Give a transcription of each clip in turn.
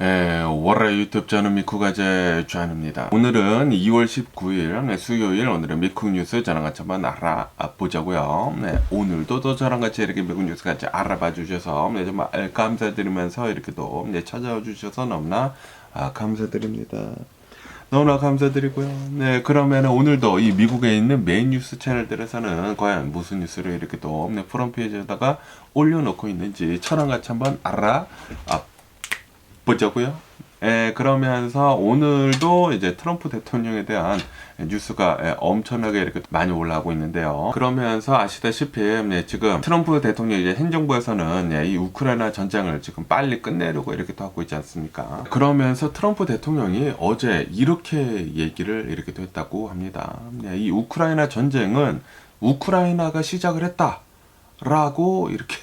월요일 유튜브 저는 미쿠가제 주한입니다. 오늘은 2월 19일 수요일 오늘은 미국 뉴스 저랑 같이 한번 알아보자고요. 오늘도 또 저랑 같이 이렇게 미국 뉴스 같이 알아봐 주셔서 정말 감사드리면서 이렇게 또 찾아와 주셔서 너무나 감사드립니다. 너무나 감사드리고요. 그러면 오늘도 이 미국에 있는 메인 뉴스 채널들에서는 과연 무슨 뉴스를 이렇게 또 프론트페이지에다가 올려놓고 있는지 저랑 같이 한번 보자고요. 그러면서 오늘도 이제 트럼프 대통령에 대한 뉴스가 엄청나게 이렇게 많이 올라오고 있는데요. 그러면서 아시다시피 지금 트럼프 대통령 이제 행정부에서는 이 우크라이나 전쟁을 지금 빨리 끝내려고 이렇게 또 하고 있지 않습니까? 그러면서 트럼프 대통령이 어제 이렇게 얘기를 이렇게 또 했다고 합니다. 이 우크라이나 전쟁은 우크라이나가 시작을 했다라고 이렇게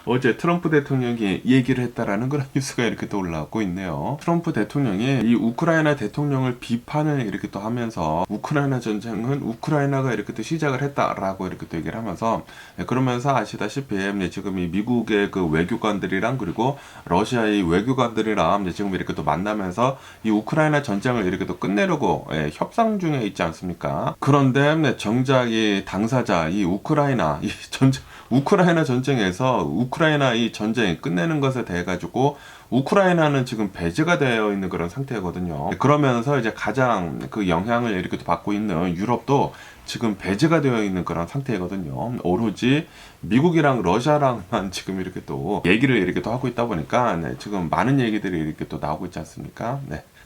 어제 트럼프 대통령이 얘기를 했다라는 그런 뉴스가 이렇게 또 올라오고 있네요. 트럼프 대통령이 이 우크라이나 대통령을 비판을 이렇게 또 하면서 우크라이나 전쟁은 우크라이나가 이렇게 또 시작을 했다라고 이렇게 또 얘기를 하면서 그러면서 아시다시피 지금 이 미국의 그 외교관들이랑 그리고 러시아의 외교관들이랑 지금 이렇게 또 만나면서 이 우크라이나 전쟁을 이렇게 또 끝내려고 협상 중에 있지 않습니까? 그런데 정작 이 당사자 이 우크라이나 이 전쟁 우크라이나 전쟁에서 우크라이나 이 전쟁 끝내는 것에 대해 가지고 우크라이나는 지금 배제가 되어 있는 그런 상태거든요. 그러면서 이제 가장 그 영향을 이렇게 또 받고 있는 유럽도 지금 배제가 되어 있는 그런 상태거든요. 오로지 미국이랑 러시아랑만 지금 이렇게 또 얘기를 이렇게 또 하고 있다 보니까 지금 많은 얘기들이 이렇게 또 나오고 있지 않습니까?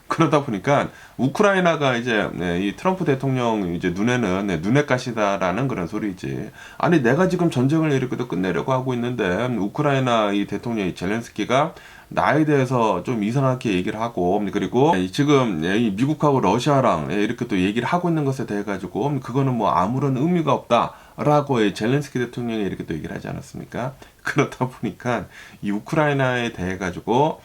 그러다 보니까 우크라이나가 이제 이 트럼프 대통령 이제 눈에는 눈엣 가시다라는 그런 소리지. 아니 내가 지금 전쟁을 이렇게 또 끝내려고 하고 있는데 우크라이나 이 대통령 젤렌스키가 나에 대해서 좀 이상하게 얘기를 하고 그리고 지금 이 미국하고 러시아랑 이렇게 또 얘기를 하고 있는 것에 대해 가지고 그거는 뭐 아무런 의미가 없다라고 젤렌스키 대통령이 이렇게 또 얘기를 하지 않았습니까? 그렇다 보니까 이 우크라이나에 대해 가지고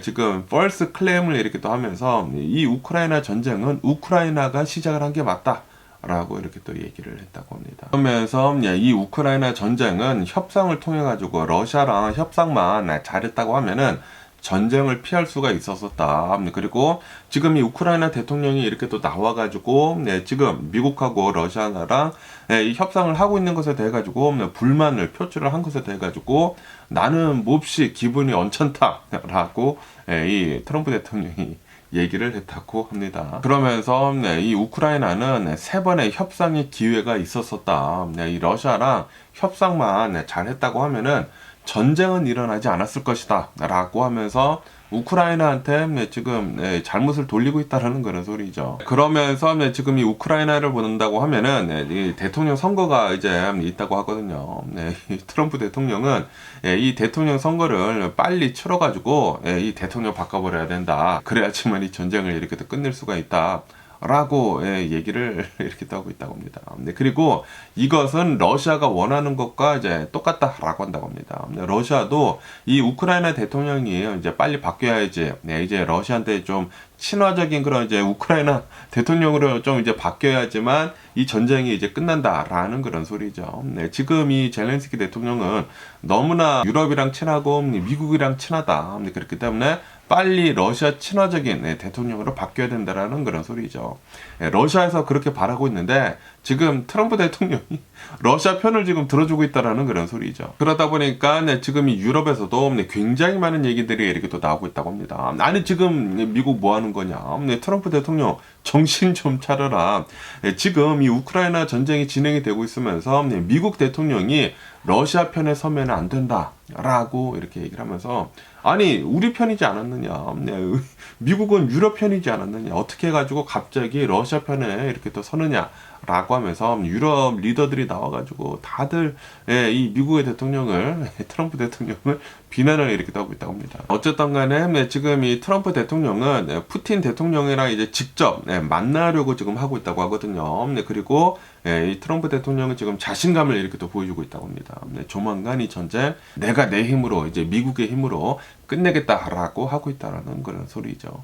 지금 false claim을 이렇게 또 하면서 이 우크라이나 전쟁은 우크라이나가 시작을 한 게 맞다 라고 이렇게 또 얘기를 했다고 합니다. 그러면서 이 우크라이나 전쟁은 협상을 통해 가지고 러시아랑 협상만 잘했다고 하면은 전쟁을 피할 수가 있었었다. 그리고 지금 이 우크라이나 대통령이 이렇게 또 나와가지고 지금 미국하고 러시아랑 이 협상을 하고 있는 것에 대해 가지고 불만을 표출을 한 것에 대해 가지고 나는 몹시 기분이 언짢다라고 이 트럼프 대통령이 얘기를 했다고 합니다. 그러면서 이 우크라이나는 세 번의 협상의 기회가 있었었다. 이 러시아랑 협상만 잘했다고 하면은 전쟁은 일어나지 않았을 것이다 라고 하면서 우크라이나한테 지금 잘못을 돌리고 있다라는 그런 소리죠. 그러면서 지금 이 우크라이나를 본다고 하면은 이 대통령 선거가 이제 있다고 하거든요. 이 트럼프 대통령은 이 대통령 선거를 빨리 치러가지고 이 대통령 바꿔버려야 된다. 그래야지만 이 전쟁을 이렇게 또 끝낼 수가 있다. 라고 얘기를 이렇게 하고 있다고 합니다. 그리고 이것은 러시아가 원하는 것과 이제 똑같다라고 한다고 합니다. 러시아도 이 우크라이나 대통령이 이제 빨리 바뀌어야지 이제 러시아한테 좀 친화적인 그런 이제 우크라이나 대통령으로 좀 이제 바뀌어야지만 이 전쟁이 이제 끝난다라는 그런 소리죠. 지금 이 젤렌스키 대통령은 너무나 유럽이랑 친하고 미국이랑 친하다. 그렇기 때문에 빨리 러시아 친화적인 대통령으로 바뀌어야 된다라는 그런 소리죠. 러시아에서 그렇게 바라고 있는데 지금 트럼프 대통령이 러시아 편을 지금 들어주고 있다라는 그런 소리죠. 그러다 보니까 지금 이 유럽에서도 굉장히 많은 얘기들이 이렇게 또 나오고 있다고 합니다. 아니 지금 미국 뭐 하는 거냐? 트럼프 대통령 정신 좀 차려라. 지금 이 우크라이나 전쟁이 진행이 되고 있으면서 미국 대통령이 러시아 편에 서면 안 된다라고 이렇게 얘기를 하면서 아니 우리 편이지 않았느냐, 미국은 유럽 편이지 않았느냐, 어떻게 해가지고 갑자기 러시아 편에 이렇게 또 서느냐라고 하면서 유럽 리더들이 나와가지고 다들 이 미국의 대통령을 트럼프 대통령을 비난을 이렇게 하고 있다고 합니다. 어쨌든 간에 지금 이 트럼프 대통령은 푸틴 대통령이랑 이제 직접 만나려고 지금 하고 있다고 하거든요. 그리고 이 트럼프 대통령은 지금 자신감을 이렇게 또 보여주고 있다고 합니다. 조만간 이 전쟁 내가 내가 내 힘으로 이제 미국의 힘으로 끝내겠다라고 하고 있다라는 그런 소리죠.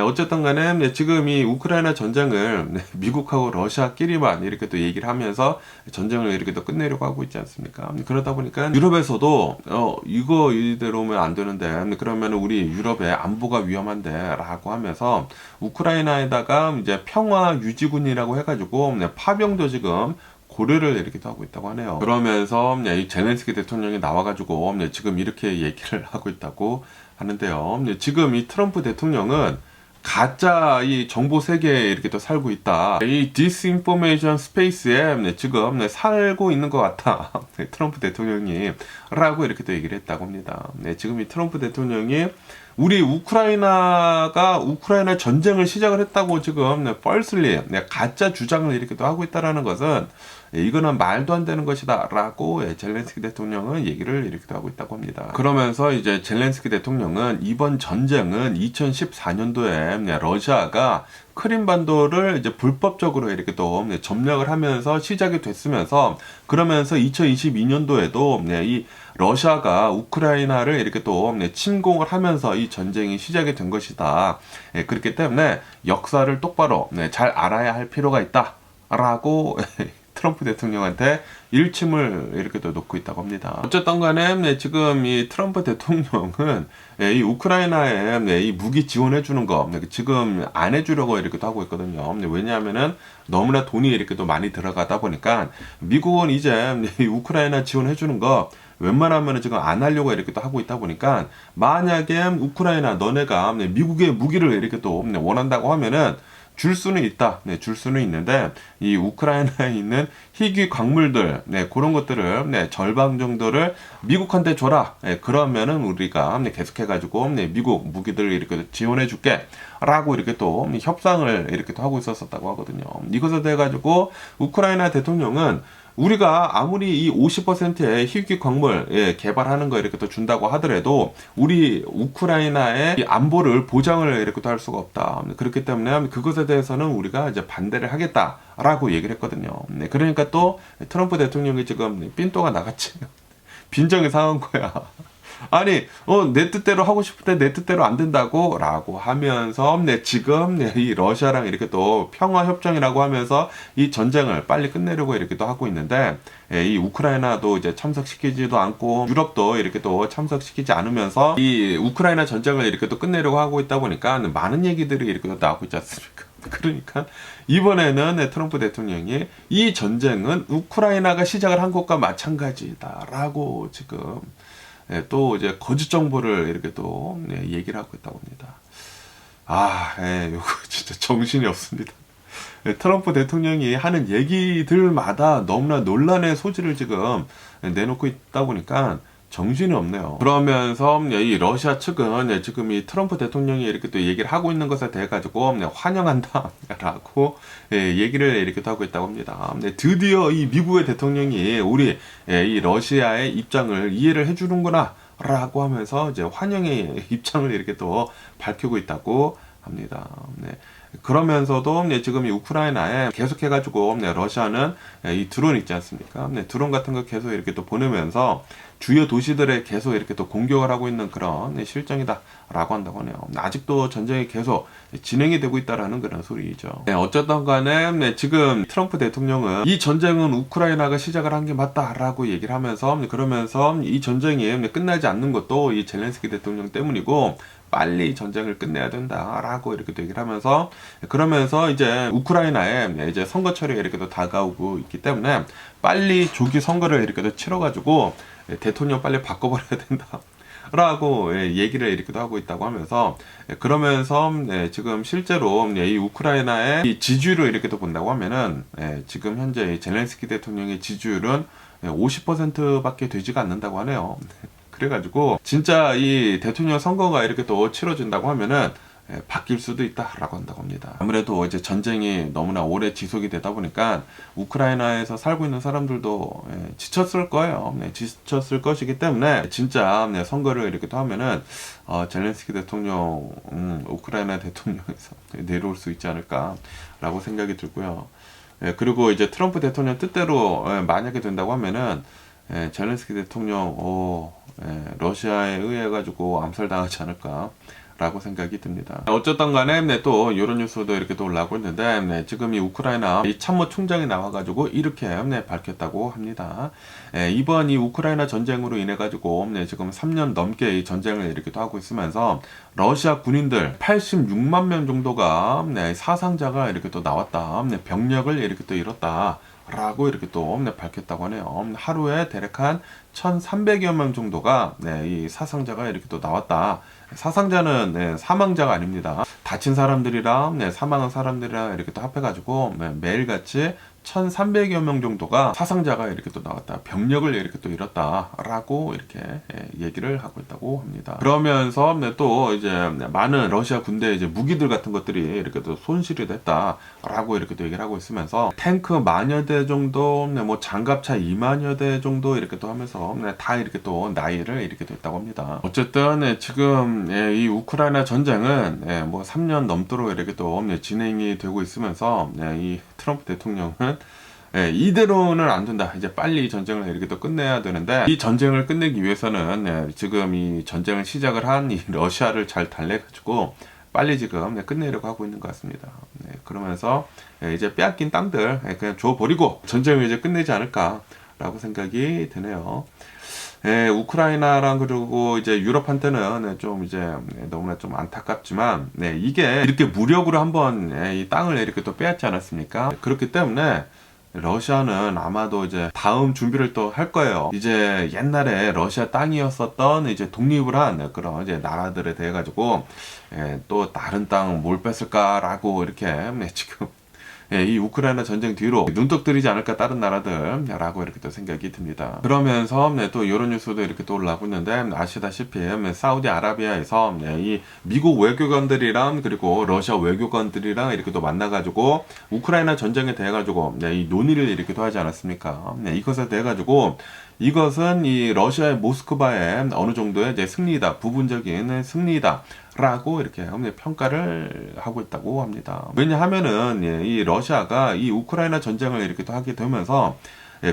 어쨌든 간에 지금 이 우크라이나 전쟁을 미국하고 러시아끼리만 이렇게 또 얘기를 하면서 전쟁을 이렇게 또 끝내려고 하고 있지 않습니까? 그러다 보니까 유럽에서도 이거 이대로면 안 되는데 그러면 우리 유럽의 안보가 위험한데 라고 하면서 우크라이나에다가 이제 평화 유지군이라고 해가지고 파병도 지금 고려를 이렇게 하고 있다고 하네요. 그러면서 이 젤렌스키 대통령이 나와가지고 지금 이렇게 얘기를 하고 있다고 하는데요. 지금 이 트럼프 대통령은 가짜 이 정보 세계에 이렇게 또 살고 있다. 이 디스인포메이션 스페이스에 지금 살고 있는 것 같다. 트럼프 대통령이 라고 이렇게 또 얘기를 했다고 합니다. 지금 이 트럼프 대통령이 우리 우크라이나 전쟁을 시작을 했다고 지금 뻘슬리 가짜 주장을 이렇게 또 하고 있다라는 것은 이거는 말도 안 되는 것이다 라고 젤렌스키 대통령은 얘기를 이렇게 하고 있다고 합니다. 그러면서 이제 젤렌스키 대통령은 이번 전쟁은 2014년도에 러시아가 크림반도를 이제 불법적으로 이렇게 또 점령을 하면서 시작이 됐으면서 그러면서 2022년도에도 이 러시아가 우크라이나를 이렇게 또 침공을 하면서 이 전쟁이 시작이 된 것이다. 그렇기 때문에 역사를 똑바로 잘 알아야 할 필요가 있다라고 트럼프 대통령한테 일침을 이렇게 또 놓고 있다고 합니다. 어쨌든 간에 지금 이 트럼프 대통령은 이 우크라이나에 이 무기 지원해 주는 거 지금 안 해주려고 이렇게 또 하고 있거든요. 왜냐하면은 너무나 돈이 이렇게 또 많이 들어가다 보니까 미국은 이제 이 우크라이나 지원해 주는 거 웬만하면 지금 안 하려고 이렇게 또 하고 있다 보니까 만약에 우크라이나 너네가 미국의 무기를 이렇게 또 원한다고 하면은 줄 수는 있다. 줄 수는 있는데 이 우크라이나에 있는 희귀 광물들 그런 것들을 절반 정도를 미국한테 줘라. 그러면은 우리가 계속해 가지고 미국 무기들을 이렇게 지원해 줄게. 라고 이렇게 또 협상을 이렇게 또 하고 있었다고 하거든요. 이것에 대해 가지고 우크라이나 대통령은 우리가 아무리 이 50%의 희귀 광물 개발하는 거 이렇게 또 준다고 하더라도 우리 우크라이나의 이 안보를 보장을 이렇게 또 할 수가 없다. 그렇기 때문에 그것에 대해서는 우리가 이제 반대를 하겠다라고 얘기를 했거든요. 그러니까 또 트럼프 대통령이 지금 삔또가 나갔지. 빈정이 상한 거야. 아니, 내 뜻대로 하고 싶은데 내 뜻대로 안 된다고 라고 하면서 지금 이 러시아랑 이렇게 또 평화협정이라고 하면서 이 전쟁을 빨리 끝내려고 이렇게 또 하고 있는데 이 우크라이나도 이제 참석시키지도 않고 유럽도 이렇게 또 참석시키지 않으면서 이 우크라이나 전쟁을 이렇게 또 끝내려고 하고 있다 보니까 많은 얘기들이 이렇게 또 나오고 있지 않습니까? 그러니까 이번에는 트럼프 대통령이 이 전쟁은 우크라이나가 시작을 한 것과 마찬가지다라고 지금 또 이제 거짓 정보를 이렇게 또 얘기를 하고 있다고 합니다. 이거 진짜 정신이 없습니다. 트럼프 대통령이 하는 얘기들마다 너무나 논란의 소지를 지금 내놓고 있다 보니까 정신이 없네요. 그러면서 이 러시아 측은 지금 이 트럼프 대통령이 이렇게 또 얘기를 하고 있는 것에 대해 가지고 환영한다라고 얘기를 이렇게 또 하고 있다고 합니다. 드디어 이 미국의 대통령이 우리 이 러시아의 입장을 이해를 해주는구나 라고 하면서 이제 환영의 입장을 이렇게 또 밝히고 있다고 합니다. 그러면서도 지금 이 우크라이나에 계속해가지고 러시아는 이 드론 있지 않습니까? 드론 같은 거 계속 이렇게 또 보내면서 주요 도시들에 계속 이렇게 또 공격을 하고 있는 그런 실정이다라고 한다고 하네요. 아직도 전쟁이 계속 진행이 되고 있다라는 그런 소리죠. 어쨌든 간에 지금 트럼프 대통령은 이 전쟁은 우크라이나가 시작을 한 게 맞다라고 얘기를 하면서 그러면서 이 전쟁이 끝나지 않는 것도 이 젤렌스키 대통령 때문이고 빨리 전쟁을 끝내야 된다라고 이렇게 또 얘기를 하면서 그러면서 이제 우크라이나에 이제 선거철이 이렇게 또 다가오고 있기 때문에 빨리 조기 선거를 이렇게 또 치러가지고 대통령 빨리 바꿔버려야 된다. 라고 얘기를 이렇게도 하고 있다고 하면서 그러면서 지금 실제로 이 우크라이나의 이 지지율을 이렇게 또 본다고 하면은 지금 현재 젤렌스키 대통령의 지지율은 50%밖에 되지가 않는다고 하네요. 그래가지고 진짜 이 대통령 선거가 이렇게 또 치러진다고 하면은 바뀔 수도 있다라고 한다고 합니다. 아무래도 이제 전쟁이 너무나 오래 지속이 되다 보니까 우크라이나에서 살고 있는 사람들도 지쳤을 거예요. 지쳤을 것이기 때문에 진짜 선거를 이렇게 또 하면은 젤렌스키 대통령, 우크라이나 대통령에서 내려올 수 있지 않을까라고 생각이 들고요. 그리고 이제 트럼프 대통령 뜻대로 만약에 된다고 하면은 젤렌스키 대통령 러시아에 의해 가지고 암살당하지 않을까 라고 생각이 듭니다. 어쨌든 간에 또 이런 뉴스도 이렇게 또 올라오고 있는데 지금 이 우크라이나 이 참모 총장이 나와가지고 이렇게 밝혔다고 합니다. 이번 이 우크라이나 전쟁으로 인해 가지고 지금 3년 넘게 이 전쟁을 이렇게 또 하고 있으면서 러시아 군인들 86만 명 정도가 사상자가 이렇게 또 나왔다. 병력을 이렇게 또 잃었다. 라고 이렇게 또 밝혔다고 하네요. 하루에 대략 한 1,300여 명 정도가 이 사상자가 이렇게 또 나왔다. 사상자는 사망자가 아닙니다. 다친 사람들이랑 사망한 사람들이랑 이렇게 또 합해가지고 매일같이 1,300여 명 정도가 사상자가 이렇게 또 나왔다. 병력을 이렇게 또 잃었다라고 이렇게 얘기를 하고 있다고 합니다. 그러면서 또 이제 많은 러시아 군대 이제 무기들 같은 것들이 이렇게 또 손실이 됐다라고 이렇게 또 얘기를 하고 있으면서 탱크 만여 대 정도, 뭐 장갑차 2만여 대 정도 이렇게 또 하면서 다 이렇게 또 나이를 이렇게 또 했다고 합니다. 어쨌든 지금 이 우크라이나 전쟁은 뭐 3년 넘도록 이렇게 또 진행이 되고 있으면서 이 트럼프 대통령은 이대로는 안 된다. 이제 빨리 이 전쟁을 이렇게 또 끝내야 되는데 이 전쟁을 끝내기 위해서는 지금 이 전쟁을 시작을 한 이 러시아를 잘 달래가지고 빨리 지금 끝내려고 하고 있는 것 같습니다. 그러면서 이제 빼앗긴 땅들 그냥 줘버리고 전쟁을 이제 끝내지 않을까라고 생각이 드네요. 우크라이나랑 그리고 이제 유럽한테는 좀 이제 너무나 좀 안타깝지만 이게 이렇게 무력으로 한번 이 땅을 이렇게 또 빼앗지 않았습니까? 그렇기 때문에 러시아는 아마도 이제 다음 준비를 또 할 거예요. 이제 옛날에 러시아 땅이었었던 이제 독립을 한 그런 이제 나라들에 대해 가지고 또 다른 땅 뭘 뺐을까라고 이렇게 지금 이 우크라이나 전쟁 뒤로 눈독 들이지 않을까 다른 나라들라고 이렇게 또 생각이 듭니다. 그러면서 또 이런 뉴스도 이렇게 또 올라오고 있는데 아시다시피 사우디아라비아에서 이 미국 외교관들이랑 그리고 러시아 외교관들이랑 이렇게 또 만나가지고 우크라이나 전쟁에 대해 가지고 이 논의를 이렇게 또 하지 않았습니까? 이것에 대해 가지고 이것은 이 러시아의 모스크바의 어느 정도의 이제 승리다, 부분적인 승리다. 라고 이렇게 평가를 하고 있다고 합니다. 왜냐하면은 이 러시아가 이 우크라이나 전쟁을 이렇게 또 하게 되면서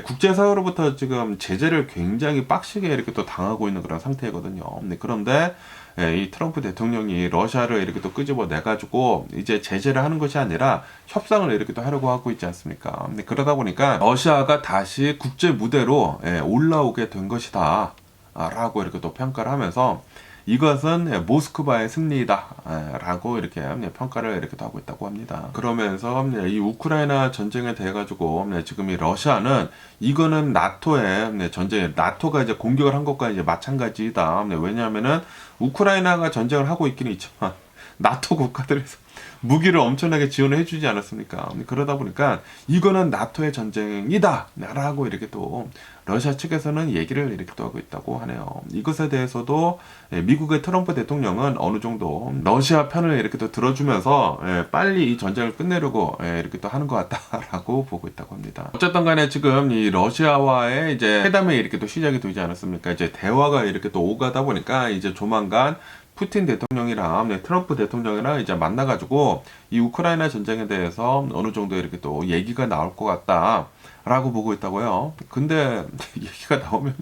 국제사회로부터 지금 제재를 굉장히 빡시게 이렇게 또 당하고 있는 그런 상태거든요. 그런데 이 트럼프 대통령이 러시아를 이렇게 또 끄집어 내가지고 이제 제재를 하는 것이 아니라 협상을 이렇게 또 하려고 하고 있지 않습니까? 그러다 보니까 러시아가 다시 국제 무대로 올라오게 된 것이다. 라고 이렇게 또 평가를 하면서 이것은 모스크바의 승리다 라고 이렇게 평가를 이렇게 하고 있다고 합니다. 그러면서 이 우크라이나 전쟁에 대해 가지고 지금 이 러시아는 이거는 나토의 전쟁, 나토가 이제 공격을 한 것과 이제 마찬가지다. 왜냐하면은 우크라이나가 전쟁을 하고 있기는 있지만 나토 국가들에서 무기를 엄청나게 지원을 해주지 않았습니까? 그러다 보니까 이거는 나토의 전쟁이다 라고 이렇게 또 러시아 측에서는 얘기를 이렇게 또 하고 있다고 하네요. 이것에 대해서도 미국의 트럼프 대통령은 어느 정도 러시아 편을 이렇게 또 들어주면서 빨리 이 전쟁을 끝내려고 이렇게 또 하는 것 같다라고 보고 있다고 합니다. 어쨌든 간에 지금 이 러시아와의 이제 회담이 이렇게 또 시작이 되지 않았습니까? 이제 대화가 이렇게 또 오가다 보니까 이제 조만간 푸틴 대통령이랑 트럼프 대통령이랑 이제 만나가지고 이 우크라이나 전쟁에 대해서 어느 정도 이렇게 또 얘기가 나올 것 같다라고 보고 있다고요. 근데 얘기가 나오면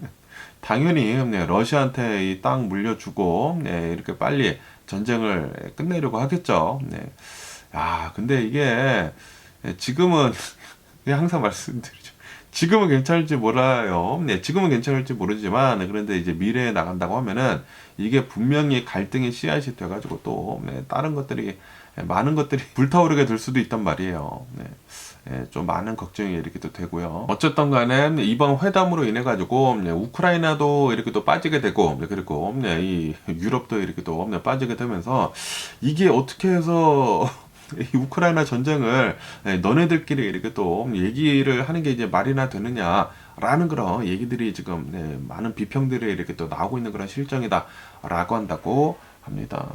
당연히 러시아한테 이 땅 물려주고 이렇게 빨리 전쟁을 끝내려고 하겠죠. 근데 이게 지금은 항상 말씀드리죠. 지금은 괜찮을지 몰라요. 지금은 괜찮을지 모르지만 그런데 이제 미래에 나간다고 하면은 이게 분명히 갈등의 씨앗이 돼가지고 또 다른 것들이 많은 것들이 불타오르게 될 수도 있단 말이에요. 좀 많은 걱정이 이렇게 또 되고요. 어쨌든 간에 이번 회담으로 인해 가지고 우크라이나도 이렇게 또 빠지게 되고 그리고 이 유럽도 이렇게 또 빠지게 되면서 이게 어떻게 해서 이 우크라이나 전쟁을 너네들끼리 이렇게 또 얘기를 하는 게 이제 말이나 되느냐라는 그런 얘기들이 지금 많은 비평들이 이렇게 또 나오고 있는 그런 실정이다라고 한다고 합니다.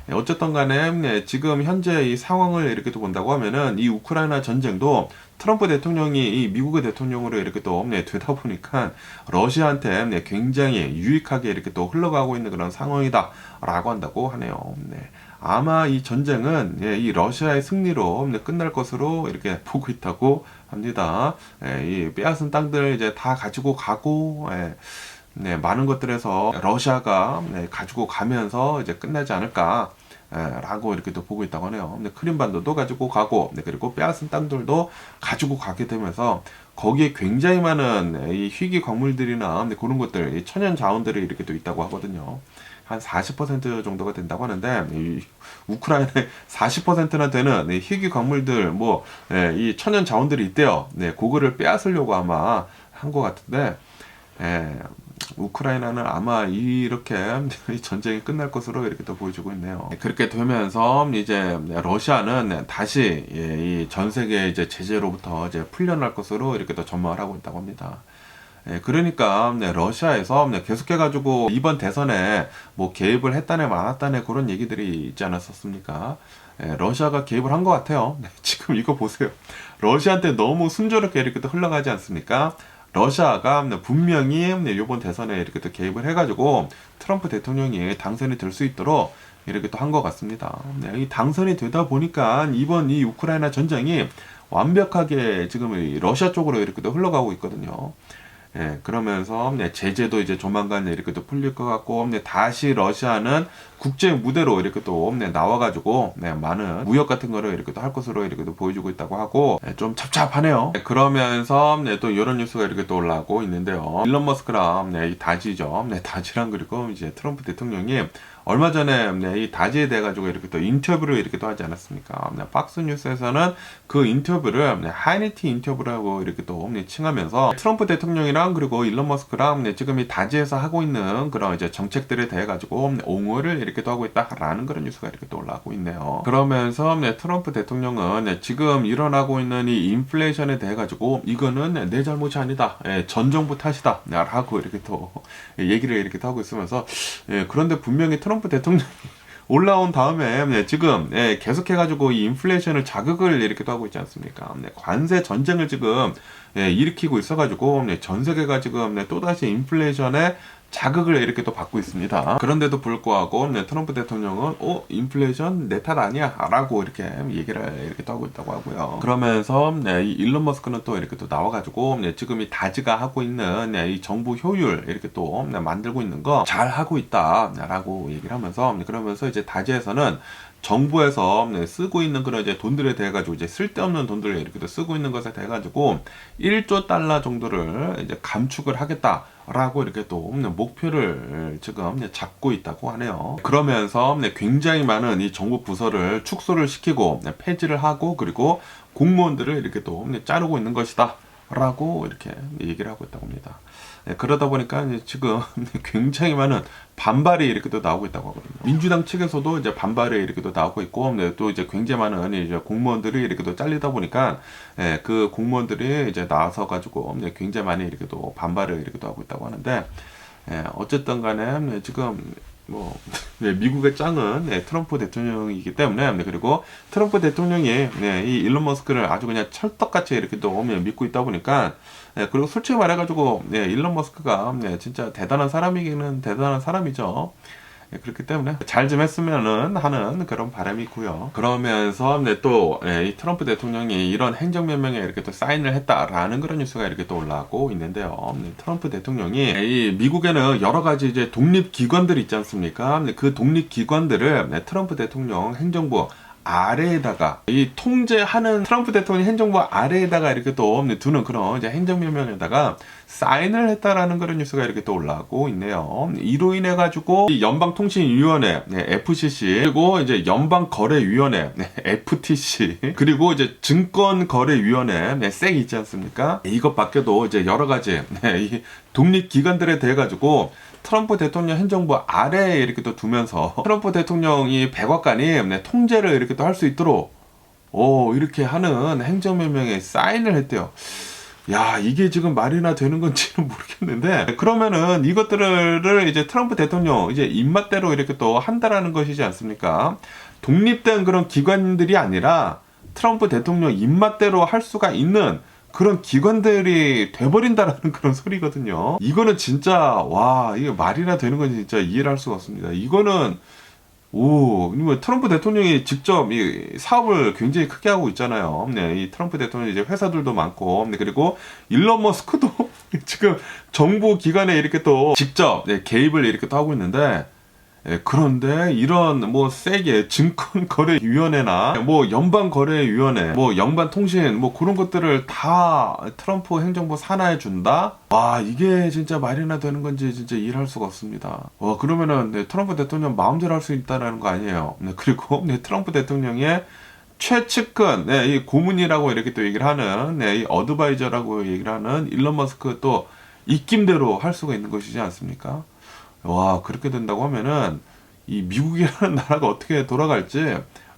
어쨌든 간에 지금 현재 이 상황을 이렇게 또 본다고 하면은 이 우크라이나 전쟁도 트럼프 대통령이 이 미국의 대통령으로 이렇게 또 되다 보니까 러시아한테 굉장히 유익하게 이렇게 또 흘러가고 있는 그런 상황이다라고 한다고 하네요. 아마 이 전쟁은 이 러시아의 승리로 끝날 것으로 이렇게 보고 있다고 합니다. 이 빼앗은 땅들 이제 다 가지고 가고, 많은 것들에서 러시아가 가지고 가면서 이제 끝나지 않을까. 라고 이렇게 또 보고 있다고 하네요. 근데 크림반도도 가지고 가고, 그리고 빼앗은 땅들도 가지고 가게 되면서 거기에 굉장히 많은 이 희귀 광물들이나 그런 것들, 이 천연 자원들이 이렇게 또 있다고 하거든요. 한 40% 정도가 된다고 하는데, 이 우크라이나에 40%나 되는 이 희귀 광물들, 이 천연 자원들이 있대요. 그거를 빼앗으려고 아마 한 것 같은데, 우크라이나는 아마 이렇게 전쟁이 끝날 것으로 이렇게 또 보여주고 있네요. 그렇게 되면서 이제 러시아는 다시 이 전 세계 이제 제재로부터 이제 풀려날 것으로 이렇게 또 전망을 하고 있다고 합니다. 그러니까 러시아에서 계속해가지고 이번 대선에 개입을 했다네 마았다네 그런 얘기들이 있지 않았었습니까? 러시아가 개입을 한 것 같아요. 지금 이거 보세요. 러시아한테 너무 순조롭게 이렇게 또 흘러가지 않습니까? 러시아가 분명히 이번 대선에 이렇게 또 개입을 해가지고 트럼프 대통령이 당선이 될 수 있도록 이렇게 또 한 것 같습니다. 이 당선이 되다 보니까 이번 이 우크라이나 전쟁이 완벽하게 지금 러시아 쪽으로 이렇게 또 흘러가고 있거든요. 그러면서 제재도 이제 조만간 이렇게 또 풀릴 것 같고, 다시 러시아는 국제 무대로 이렇게 또 나와가지고 많은 무역 같은 거를 이렇게 또 할 것으로 이렇게 또 보여주고 있다고 하고, 좀 찹찹하네요. 그러면서 또 이런 뉴스가 이렇게 또 올라오고 있는데요. 일론 머스크랑 이 다지죠. 다지랑 그리고 이제 트럼프 대통령이 얼마 전에 이 다지에 대해 가지고 이렇게 또 인터뷰를 이렇게 또 하지 않았습니까? 박스 뉴스에서는 그 인터뷰를 하이니티 인터뷰라고 이렇게 또 칭하면서 트럼프 대통령이랑 그리고 일론 머스크랑 지금 이 다지에서 하고 있는 그런 이제 정책들에 대해 가지고 옹호를 이렇게 또 하고 있다라는 그런 뉴스가 이렇게 또 올라오고 있네요. 그러면서 트럼프 대통령은 지금 일어나고 있는 이 인플레이션에 대해 가지고 이거는 내 잘못이 아니다. 전 정부 탓이다. 라고 이렇게 또 얘기를 이렇게 또 하고 있으면서, 그런데 분명히 트럼프 대통령이 올라온 다음에 지금 계속해가지고 이 인플레이션을 자극을 이렇게 또 하고 있지 않습니까? 관세 전쟁을 지금 일으키고 있어가지고 전 세계가 지금 또다시 인플레이션에 자극을 이렇게 또 받고 있습니다. 그런데도 불구하고 트럼프 대통령은 인플레이션 내 탓 아니야 라고 이렇게 얘기를 이렇게 또 하고 있다고 하고요. 그러면서 이 일론 머스크는 또 이렇게 또 나와가지고 지금 이 다지가 하고 있는 이 정부 효율 이렇게 또 만들고 있는 거 잘 하고 있다 라고 얘기를 하면서, 그러면서 이제 다지에서는 정부에서 쓰고 있는 그런 이제 돈들에 대해 가지고 이제 쓸데없는 돈들을 이렇게 쓰고 있는 것에 대해 가지고 1조 달러 정도를 이제 감축을 하겠다라고 이렇게 또 목표를 지금 잡고 있다고 하네요. 그러면서 굉장히 많은 이 정부 부서를 축소를 시키고 폐지를 하고, 그리고 공무원들을 이렇게 또 자르고 있는 것이다 라고 이렇게 얘기를 하고 있다고 합니다. 그러다 보니까 이제 지금 굉장히 많은 반발이 이렇게 또 나오고 있다고 하거든요. 민주당 측에서도 이제 반발이 이렇게 또 나오고 있고, 또 이제 굉장히 많은 이제 공무원들이 이렇게 또 잘리다 보니까 그 공무원들이 이제 나와서 가지고 굉장히 많이 이렇게 또 반발을 이렇게 또 하고 있다고 하는데, 어쨌든 간에 지금 미국의 짱은 트럼프 대통령이기 때문에, 그리고 트럼프 대통령이 이 일론 머스크를 아주 그냥 찰떡같이 이렇게 또 믿고 있다 보니까, 그리고 솔직히 말해가지고 일론 머스크가 진짜 대단한 사람이기는 대단한 사람이죠. 그렇기 때문에 잘 좀 했으면은 하는 그런 바람이 있고요. 그러면서 또 이 트럼프 대통령이 이런 행정명령에 이렇게 또 사인을 했다라는 그런 뉴스가 이렇게 또 올라오고 있는데요. 트럼프 대통령이 이 미국에는 여러 가지 이제 독립기관들이 있지 않습니까? 그 독립기관들을 트럼프 대통령 행정부 아래에다가 이 통제하는 트럼프 대통령 행정부 아래에다가 이렇게 또 두는 그런 이제 행정명령에다가 사인을 했다라는 그런 뉴스가 이렇게 또 올라오고 있네요. 이로 인해 가지고 연방통신위원회 FCC, 그리고 이제 연방거래위원회 FTC, 그리고 이제 증권거래위원회 SEC 있지 않습니까? 이것 밖에도 이제 여러 가지 이 독립기관들에 대해 가지고 트럼프 대통령 행정부 아래에 이렇게 또 두면서 트럼프 대통령이 백악관이 통제를 이렇게 또 할 수 있도록 이렇게 하는 행정명령에 사인을 했대요. 야, 이게 지금 말이나 되는 건지는 모르겠는데, 그러면은 이것들을 이제 트럼프 대통령 이제 입맛대로 이렇게 또 한다라는 것이지 않습니까? 독립된 그런 기관들이 아니라 트럼프 대통령 입맛대로 할 수가 있는 그런 기관들이 돼버린다라는 그런 소리거든요. 이거는 진짜 이게 말이나 되는 건지 진짜 이해를 할 수가 없습니다. 이거는 뭐 트럼프 대통령이 직접 이 사업을 굉장히 크게 하고 있잖아요. 네, 이 트럼프 대통령 이제 회사들도 많고, 네, 그리고 일론 머스크도 지금 정부 기관에 이렇게 또 직접 네, 개입을 이렇게 또 하고 있는데, 예, 그런데 이런 뭐 세게 증권거래위원회나 뭐 연방거래위원회, 뭐 연방통신 뭐 그런 것들을 다 트럼프 행정부 산하에 준다? 와, 이게 진짜 말이나 되는 건지 진짜 이해할 수가 없습니다. 와, 그러면은 네, 트럼프 대통령 마음대로 할 수 있다는 거 아니에요. 네, 그리고 네, 트럼프 대통령의 최측근, 네, 이 고문이라고 이렇게 또 얘기를 하는, 네, 이 어드바이저라고 얘기를 하는 일론 머스크 또 입김대로 할 수가 있는 것이지 않습니까? 와, 그렇게 된다고 하면은 이 미국이라는 나라가 어떻게 돌아갈지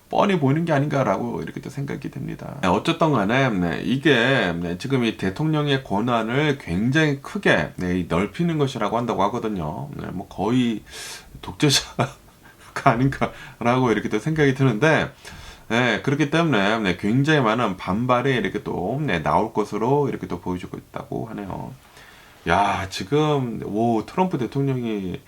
뻔히 보이는 게 아닌가라고 이렇게 또 생각이 됩니다. 네, 어쨌든 간에 네, 이게 네, 지금 이 대통령의 권한을 굉장히 크게 네, 넓히는 것이라고 한다고 하거든요. 네, 뭐 거의 독재자가 아닌가라고 이렇게 또 생각이 드는데, 네, 그렇기 때문에 네, 굉장히 많은 반발이 이렇게 또 네, 나올 것으로 이렇게 또 보여주고 있다고 하네요. 야, 지금 트럼프 대통령이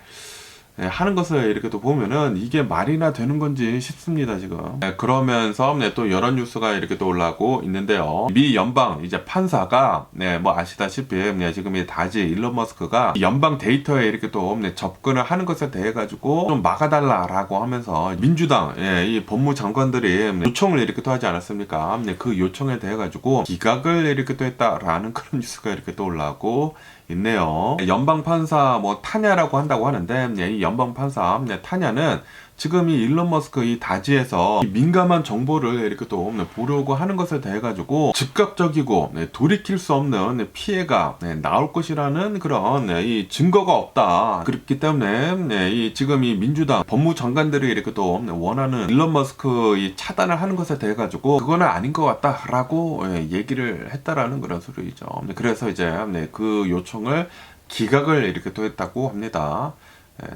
하는 것을 이렇게 또 보면은 이게 말이나 되는 건지 싶습니다, 지금. 네, 그러면서 또 여러 뉴스가 이렇게 또 올라오고 있는데요. 미 연방 이제 판사가 뭐 아시다시피 지금 이 다지 일론 머스크가 연방 데이터에 이렇게 또 접근을 하는 것에 대해 가지고 좀 막아달라라고 하면서 민주당 이 법무장관들이 요청을 이렇게 또 하지 않았습니까? 그 요청에 대해 가지고 기각을 이렇게 또 했다라는 그런 뉴스가 이렇게 또 올라오고 있네요. 연방 판사 뭐 타냐라고 한다고 하는데, 이 연방 판사 타냐는 지금 이 일론 머스크 이 다지에서 이 민감한 정보를 이렇게 또 보려고 하는 것에 대해 가지고 즉각적이고 돌이킬 수 없는 피해가 나올 것이라는 그런 이 증거가 없다. 그렇기 때문에 이 지금 이 민주당 법무장관들이 이렇게 또 원하는 일론 머스크 이 차단을 하는 것에 대해 가지고 그거는 아닌 것 같다라고 얘기를 했다라는 그런 소리죠. 그래서 이제 그 요청을 기각을 이렇게 또 했다고 합니다.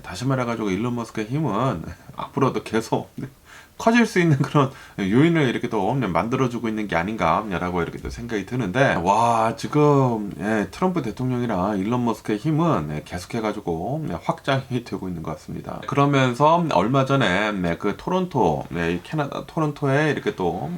다시 말해가지고 일론 머스크의 힘은 앞으로도 계속 커질 수 있는 그런 요인을 이렇게 또 만들어주고 있는 게 아닌가라고 이렇게 또 생각이 드는데, 와, 지금 트럼프 대통령이랑 일론 머스크의 힘은 계속해가지고 확장이 되고 있는 것 같습니다. 그러면서 얼마 전에 그 토론토, 캐나다 토론토에 이렇게 또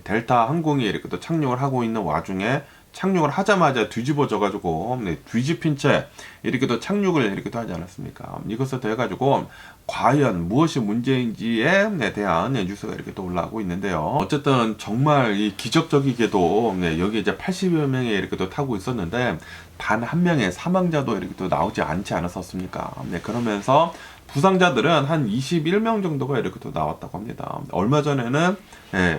델타 항공이 이렇게 또 착륙을 하고 있는 와중에 착륙을 하자마자 뒤집어져가지고 뒤집힌 채 이렇게 또 착륙을 이렇게 또 하지 않았습니까? 이것에 대해 가지고 과연 무엇이 문제인지에 대한 뉴스가 이렇게 또 올라오고 있는데요. 어쨌든 정말 이 기적적이게도 여기 이제 80여 명이 이렇게 또 타고 있었는데 단 한 명의 사망자도 이렇게 또 나오지 않지 않았었습니까? 그러면서 부상자들은 한 21명 정도가 이렇게 또 나왔다고 합니다. 얼마 전에는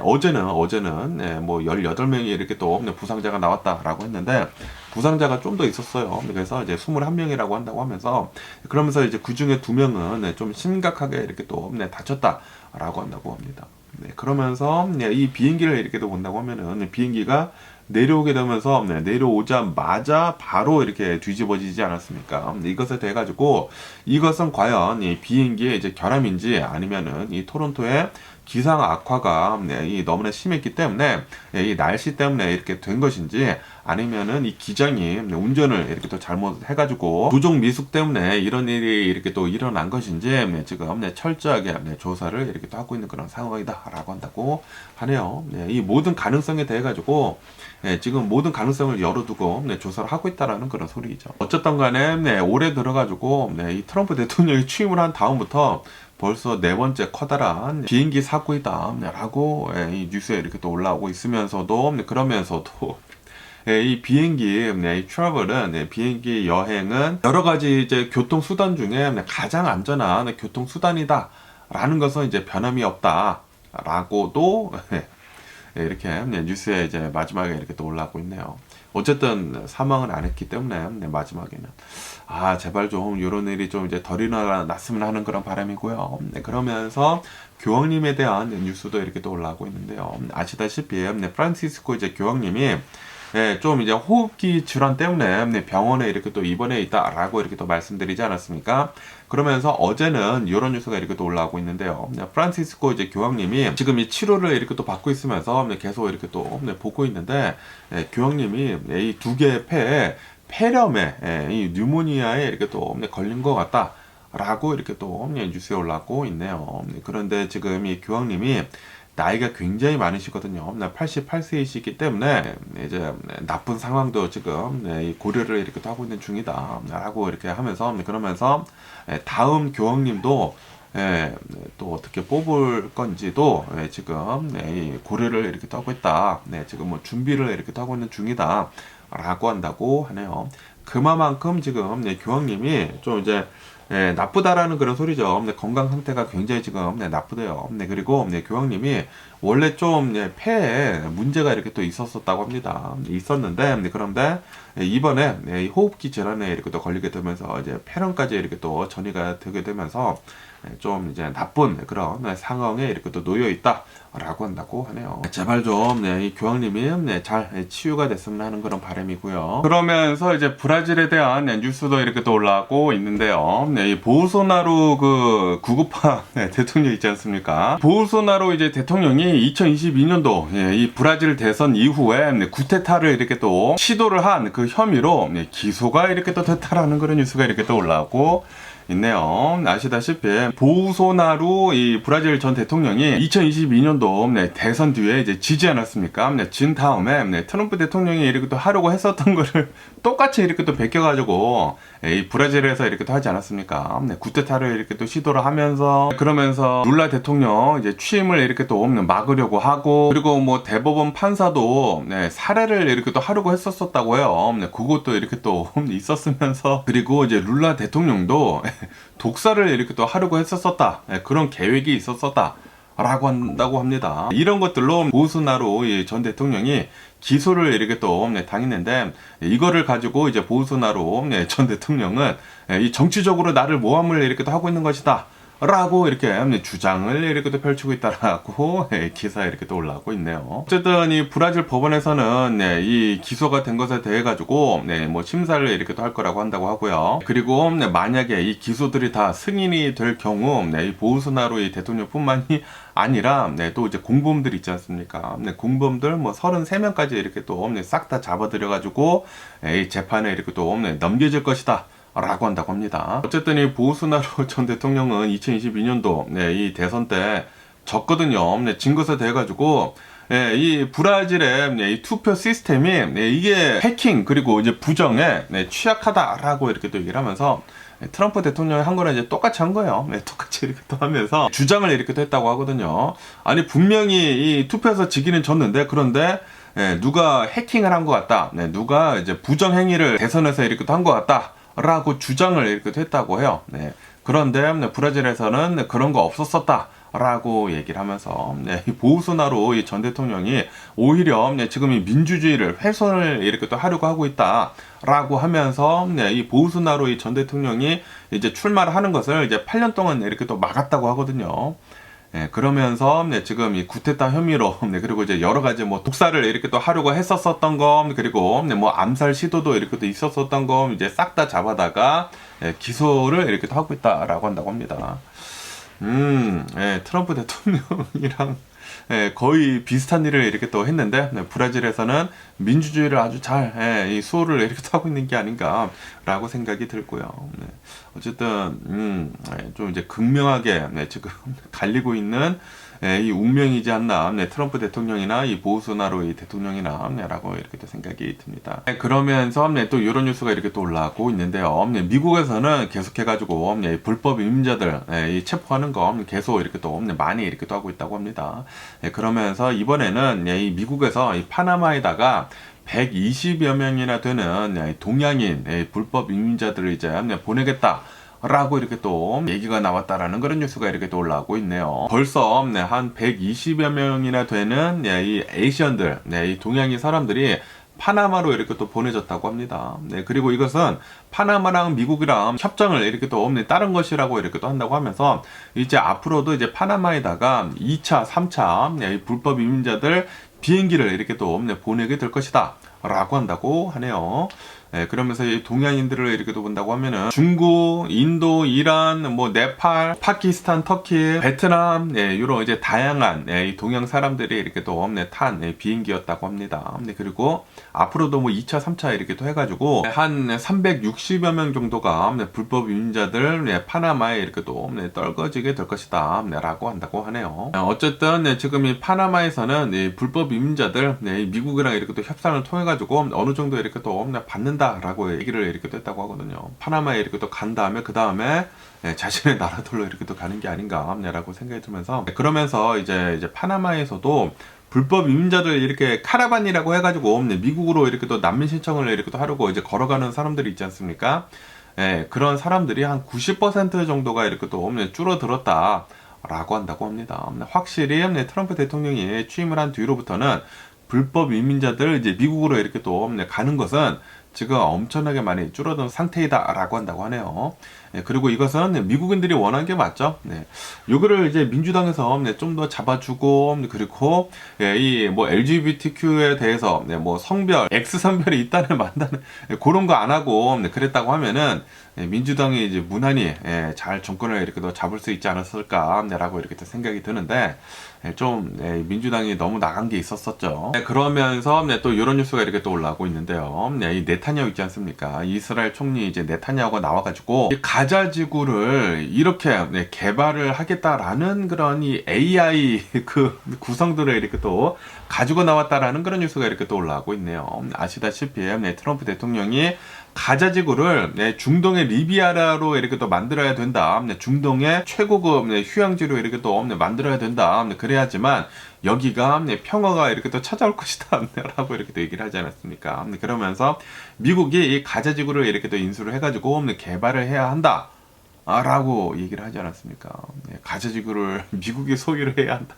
어제는 뭐 18명이 이렇게 또 부상자가 나왔다라고 했는데 부상자가 좀 더 있었어요. 그래서 이제 21명이라고 한다고 하면서 그러면서 이제 그 중에 2명은 좀 심각하게 이렇게 또 다쳤다라고 한다고 합니다. 그러면서 이 비행기를 이렇게 또 본다고 하면은 비행기가 내려오게 되면서 내려오자마자 바로 이렇게 뒤집어지지 않았습니까? 이것에 대해 가지고 이것은 과연 이 비행기의 이제 결함인지 아니면은 이 토론토의 기상 악화가 너무나 심했기 때문에 이 날씨 때문에 이렇게 된 것인지 아니면은 이 기장이 운전을 이렇게 또 잘못해가지고 조종 미숙 때문에 이런 일이 이렇게 또 일어난 것인지 지금 철저하게 조사를 이렇게 또 하고 있는 그런 상황이다라고 한다고 하네요. 이 모든 가능성에 대해 가지고 지금 모든 가능성을 열어두고 조사를 하고 있다라는 그런 소리죠. 어쨌든 간에 올해 들어가지고 이 트럼프 대통령이 취임을 한 다음부터 벌써 4번째 커다란 비행기 사고이다 라고 이 뉴스에 이렇게 또 올라오고 있으면서도 그러면서도 이 비행기, 이 트래블은 비행기 여행은 여러 가지 이제 교통수단 중에 가장 안전한 교통수단이다 라는 것은 이제 변함이 없다 라고도 이렇게 뉴스에 이제 마지막에 이렇게 또 올라오고 있네요. 어쨌든 사망은 안 했기 때문에 마지막에는 제발 좀 이런 일이 좀 이제 덜 일어났으면 하는 그런 바람이고요. 그러면서 교황님에 대한 뉴스도 이렇게 또 올라오고 있는데요. 아시다시피 프란시스코 이제 교황님이 좀 이제 호흡기 질환 때문에 병원에 이렇게 또 입원해 있다라고 이렇게 또 말씀드리지 않았습니까? 그러면서 어제는 이런 뉴스가 이렇게 또 올라오고 있는데요. 프란시스코 이제 교황님이 지금 이 치료를 이렇게 또 받고 있으면서 계속 이렇게 또 보고 있는데 교황님이 이 2개의 폐에 폐렴에 이 뉴모니아에 이렇게 또 걸린 것 같다. 라고 이렇게 또 뉴스에 올라오고 있네요. 그런데 지금 이 교황님이 나이가 굉장히 많으시거든요. 88세이시기 때문에 이제 나쁜 상황도 지금 고려를 이렇게 또 하고 있는 중이다 라고 이렇게 하면서, 그러면서 다음 교황님도 또 어떻게 뽑을 건지도 지금 이 고려를 이렇게 또 하고 있다. 지금 뭐 준비를 이렇게 또 하고 있는 중이다 라고 한다고 하네요. 그만큼 지금 교황님이 좀 이제 나쁘다라는 그런 소리죠. 건강 상태가 굉장히 지금 나쁘대요. 그리고 교황님이 원래 좀 폐에 문제가 이렇게 또 있었었다고 합니다. 있었는데 그런데 이번에 이 호흡기 질환에 이렇게 또 걸리게 되면서 이제 폐렴까지 이렇게 또 전이가 되게 되면서 좀 이제 나쁜 그런 상황에 이렇게 또 놓여 있다라고 한다고 하네요. 제발 좀 이 교황님이 잘 치유가 됐으면 하는 그런 바람이고요. 그러면서 이제 브라질에 대한 뉴스도 이렇게 또 올라오고 있는데요. 이 보우소나루 그 구구파 대통령 있지 않습니까? 보우소나루 이제 대통령이 2022년도 이 브라질 대선 이후에 쿠데타를 이렇게 또 시도를 한 그 혐의로 기소가 이렇게 또 됐다라는 그런 뉴스가 이렇게 또 올라오고 있네요. 아시다시피 보우소나루 이 브라질 전 대통령이 2022년도 대선 뒤에 이제 지지 않았습니까? 진 다음에 트럼프 대통령이 이렇게 또 하려고 했었던 거를 똑같이 이렇게 또 베껴가지고 이 브라질에서 이렇게 또 하지 않았습니까? 쿠데타를 이렇게 또 시도를 하면서, 그러면서 룰라 대통령 이제 취임을 이렇게 또 막으려고 하고, 그리고 뭐 대법원 판사도 살해를 이렇게 또 하려고 했었다고 해요. 그것도 이렇게 또 있었으면서, 그리고 이제 룰라 대통령도 독사를 이렇게 또 하려고 했었다. 그런 계획이 있었었다. 라고 한다고 합니다. 이런 것들로 보우소나루 전 대통령이 기소를 이렇게 또 당했는데, 이거를 가지고 이제 보우소나루 전 대통령은 이 정치적으로 나를 모함을 이렇게 또 하고 있는 것이다 라고 이렇게 주장을 이렇게 또 펼치고 있다라고 기사에 이렇게 또 올라오고 있네요. 어쨌든 이 브라질 법원에서는 이 기소가 된 것에 대해 가지고 뭐 심사를 이렇게 또 할 거라고 한다고 하고요. 그리고 만약에 이 기소들이 다 승인이 될 경우 이 보우소나루 이 대통령뿐만이 아니라 또 이제 공범들 있지 않습니까? 공범들 뭐 33명까지 이렇게 또 싹 다 잡아들여 가지고 이 재판에 이렇게 또 넘겨질 것이다 라고 한다고 합니다. 어쨌든 이 보우소나루 전 대통령은 2022년도 이 대선 때 졌거든요. 진 것에 대해 가지고 이 브라질의 이 투표 시스템이 이게 해킹 그리고 이제 부정에 취약하다라고 이렇게 또 얘기를 하면서, 트럼프 대통령이 한 거랑 이제 똑같이 한 거예요. 똑같이 이렇게 또 하면서 주장을 이렇게 또 했다고 하거든요. 아니 분명히 이 투표에서 지기는 졌는데, 그런데 누가 해킹을 한 것 같다. 누가 이제 부정 행위를 대선에서 이렇게 또 한 것 같다. 라고 주장을 이렇게 했다고 해요. 그런데 브라질에서는 그런 거 없었었다 라고 얘기를 하면서, 이 보우소나루 전 대통령이 오히려 지금 이 민주주의를 훼손을 이렇게 또 하려고 하고 있다 라고 하면서, 이 보우소나루 전 대통령이 이제 출마를 하는 것을 이제 8년 동안 이렇게 또 막았다고 하거든요. 그러면서 지금 이 쿠데타 혐의로 그리고 이제 여러 가지 뭐 독사를 이렇게 또 하려고 했었었던 거, 그리고 뭐 암살 시도도 이렇게 또 있었었던 거 이제 싹 다 잡아다가 기소를 이렇게 또 하고 있다라고 한다고 합니다. 트럼프 대통령이랑 거의 비슷한 일을 이렇게 또 했는데, 브라질에서는 민주주의를 아주 잘 이 수호를 이렇게 하고 있는 게 아닌가라고 생각이 들고요. 어쨌든 좀 이제 극명하게 지금 갈리고 있는 이 운명이지 않나, 트럼프 대통령이나 이 보우소나루 대통령이나 라고 이렇게 또 생각이 듭니다. 그러면서 또 이런 뉴스가 이렇게 또 올라오고 있는데요. 미국에서는 계속해가지고 불법 이민자들 이 체포하는 거 계속 이렇게 또 많이 이렇게 또 하고 있다고 합니다. 그러면서 이번에는 이 미국에서 이 파나마에다가 120여 명이나 되는 동양인 불법 이민자들을 이제 보내겠다 라고 이렇게 또 얘기가 나왔다라는 그런 뉴스가 이렇게 또 올라오고 있네요. 벌써 한 120여 명이나 되는 이 에이시언들, 이 동양인 사람들이 파나마로 이렇게 또 보내졌다고 합니다. 그리고 이것은 파나마랑 미국이랑 협정을 이렇게 또 따른 것이라고 이렇게 또 한다고 하면서, 이제 앞으로도 이제 파나마에다가 2차, 3차 불법 이민자들 비행기를 이렇게 또 보내게 될 것이다 라고 한다고 하네요. 그러면서 이 동양인들을 이렇게 또 본다고 하면은 중국, 인도, 이란, 뭐 네팔, 파키스탄, 터키, 베트남, 이런 이제 다양한 이 동양 사람들이 이렇게 또 탄 비행기였다고 합니다. 그리고 앞으로도 뭐 2차, 3차 이렇게 또 해가지고 한 360여 명 정도가 불법 유민자들 파나마에 이렇게 또 떨궈지게 될 것이다 라고 한다고 하네요. 어쨌든 지금 이 파나마에서는 불법 유민자들 미국이랑 이렇게 또 협상을 통해 가지고 어느 정도 이렇게 또 받는다라고 얘기를 이렇게 또 했다고 하거든요. 파나마에 이렇게 또 간 다음에 그 다음에 자신의 나라들로 이렇게 또 가는 게 아닌가라고 생각이 들면서, 그러면서 이제 파나마에서도 불법 이민자들 이렇게 카라반이라고 해가지고 미국으로 이렇게 또 난민 신청을 이렇게 또 하려고 이제 걸어가는 사람들이 있지 않습니까? 그런 사람들이 한 90% 정도가 이렇게 또 줄어들었다 라고 한다고 합니다. 확실히 트럼프 대통령이 취임을 한 뒤로부터는 불법 이민자들 이제 미국으로 이렇게 또 가는 것은 지금 엄청나게 많이 줄어든 상태이다 라고 한다고 하네요. 그리고 이것은 미국인들이 원하는 게 맞죠. 요거를 이제 민주당에서 좀 더 잡아주고, 그리고 이 뭐 LGBTQ에 대해서 뭐 성별, X성별이 있다는 만다는 그런 거 안 하고 그랬다고 하면은 민주당이 이제 무난히 잘 정권을 이렇게 더 잡을 수 있지 않았을까라고 이렇게 또 생각이 드는데, 좀 민주당이 너무 나간 게 있었었죠. 그러면서 또 이런 뉴스가 이렇게 또 올라오고 있는데요. 이 네타냐후 있지 않습니까? 이스라엘 총리 이제 네타냐후가 나와가지고 가자 지구를 이렇게 개발을 하겠다라는 그런 이 AI 그 구성들을 이렇게 또 가지고 나왔다라는 그런 뉴스가 이렇게 또 올라오고 있네요. 아시다시피 트럼프 대통령이 가자 지구를 중동의 리비아로 이렇게 또 만들어야 된다. 중동의 최고급 휴양지로 이렇게 또 만들어야 된다. 그래야지만 여기가 평화가 이렇게 또 찾아올 것이다 라고 이렇게 또 얘기를 하지 않았습니까? 그러면서 미국이 이 가자 지구를 이렇게 또 인수를 해가지고 개발을 해야 한다 라고 얘기를 하지 않았습니까? 가자 지구를 미국이 소유를 해야 한다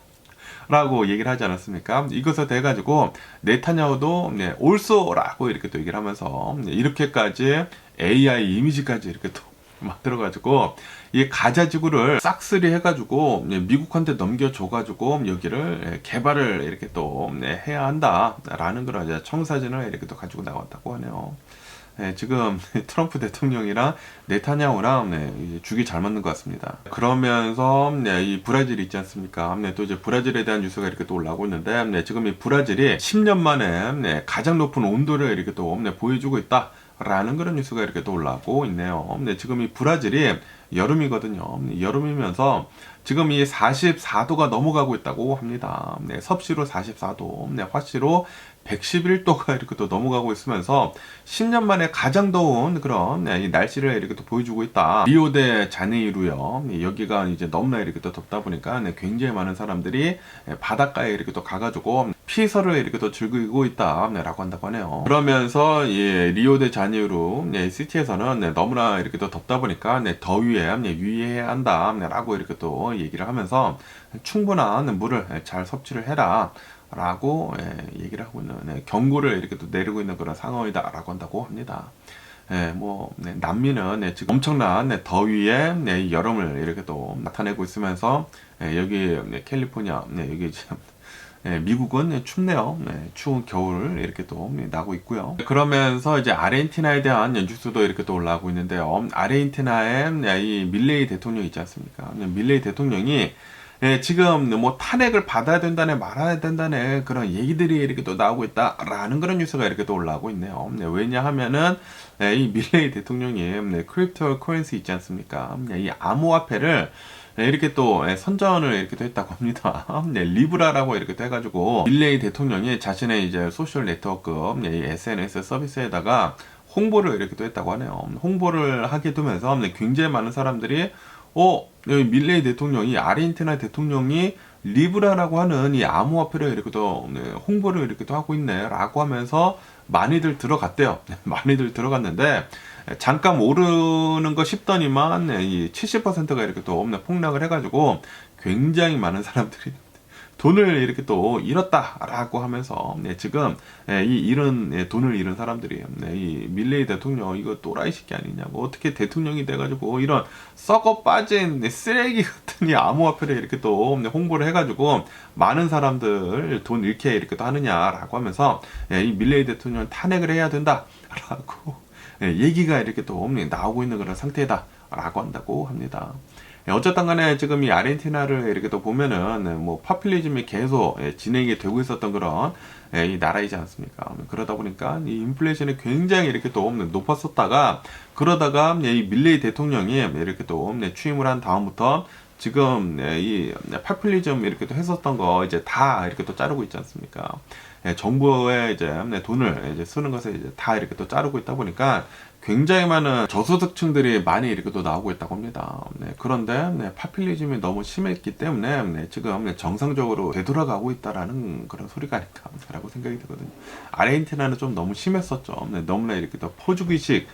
라고 얘기를 하지 않았습니까? 이것에 대해 가지고 네타냐후도 옳소라고 이렇게 또 얘기를 하면서 이렇게까지 AI 이미지까지 이렇게 또 만들어 가지고 이 가자 지구를 싹쓸이 해 가지고 미국한테 넘겨줘 가지고 여기를 개발을 이렇게 또 해야 한다라는 그런 청사진을 이렇게 또 가지고 나왔다고 하네요. 지금 트럼프 대통령이랑 네타냐후랑 죽이 잘 맞는 것 같습니다. 그러면서 이 브라질 있지 않습니까? 또 이제 브라질에 대한 뉴스가 이렇게 또 올라오고 있는데, 지금 이 브라질이 10년 만에 가장 높은 온도를 이렇게 또 보여주고 있다 라는 그런 뉴스가 이렇게 또 올라오고 있네요. 지금 이 브라질이 여름이거든요. 여름이면서 지금 이 44도가 넘어가고 있다고 합니다. 섭씨로 44도, 화씨로 111도가 이렇게 또 넘어가고 있으면서 10년 만에 가장 더운 그런 이 날씨를 이렇게 또 보여주고 있다. 리오데 자네이루요. 여기가 이제 너무나 이렇게 또 덥다 보니까 굉장히 많은 사람들이 바닷가에 이렇게 또 가가지고 피서를 이렇게 또 즐기고 있다라고 한다고 하네요. 그러면서 리오데 자네이루 시티에서는 너무나 이렇게 또 덥다 보니까 더위에 유의해야 한다라고 이렇게 또 얘기를 하면서 충분한 물을 잘 섭취를 해라 라고 얘기를 하고 있는, 경고를 이렇게 또 내리고 있는 그런 상황이다 라고 한다고 합니다. 남미는 지금 엄청난 더위에 여름을 이렇게 또 나타내고 있으면서 여기 캘리포니아, 여기 지금 미국은 춥네요. 추운 겨울을 이렇게 또 나고 있고요. 그러면서 이제 아르헨티나에 대한 뉴스도 이렇게 또 올라오고 있는데요. 아르헨티나의 이 밀레이 대통령 있지 않습니까? 밀레이 대통령이 지금 뭐 탄핵을 받아야 된다네 말아야 된다네 그런 얘기들이 이렇게 또 나오고 있다라는 그런 뉴스가 이렇게 또 올라오고 있네요. 왜냐하면은 이 밀레이 대통령이 크립토 커런시 있지 않습니까? 이 암호화폐를 이렇게 또 선전을 이렇게 또 했다고 합니다. 리브라라고 이렇게 또 해가지고 밀레이 대통령이 자신의 이제 소셜 네트워크 SNS 서비스에다가 홍보를 이렇게 또 했다고 하네요. 홍보를 하게 되면서 굉장히 많은 사람들이 밀레이 대통령이, 아르헨티나 대통령이 리브라라고 하는 이 암호화폐를 이렇게 또 홍보를 이렇게 또 하고 있네 라고 하면서 많이들 들어갔대요. 많이들 들어갔는데 잠깐 오르는 거 싶더니만 이 70%가 이렇게 또 폭락을 해가지고 굉장히 많은 사람들이 돈을 이렇게 또 잃었다라고 하면서 지금 돈을 잃은 사람들이 이 밀레이 대통령 이거 또라이 새끼 아니냐고, 어떻게 대통령이 돼가지고 이런 썩어 빠진 쓰레기 같은 이 암호화폐를 이렇게 또 홍보를 해가지고 많은 사람들 돈 잃게 이렇게 또 하느냐라고 하면서 이 밀레이 대통령 탄핵을 해야 된다라고 얘기가 이렇게 또 나오고 있는 그런 상태다라고 한다고 합니다. 어쨌든 간에 지금 이 아르헨티나를 이렇게 또 보면은 뭐 파퓰리즘이 계속 진행이 되고 있었던 그런 이 나라이지 않습니까? 그러다 보니까 이 인플레이션이 굉장히 이렇게 또 높았었다가 그러다가 이 밀레이 대통령이 이렇게 또 취임을 한 다음부터 지금 이 파퓰리즘 이렇게 또 했었던 거 이제 다 이렇게 또 자르고 있지 않습니까? 정부에 이제 돈을 이제 쓰는 것을 이제 다 이렇게 또 자르고 있다 보니까 굉장히 많은 저소득층들이 많이 이렇게 또 나오고 있다고 합니다. 그런데 파퓰리즘이 너무 심했기 때문에 지금 정상적으로 되돌아가고 있다라는 그런 소리가 아닐까라고 생각이 들거든요. 아르헨티나는 좀 너무 심했었죠. 너무나 이렇게 또 포주기식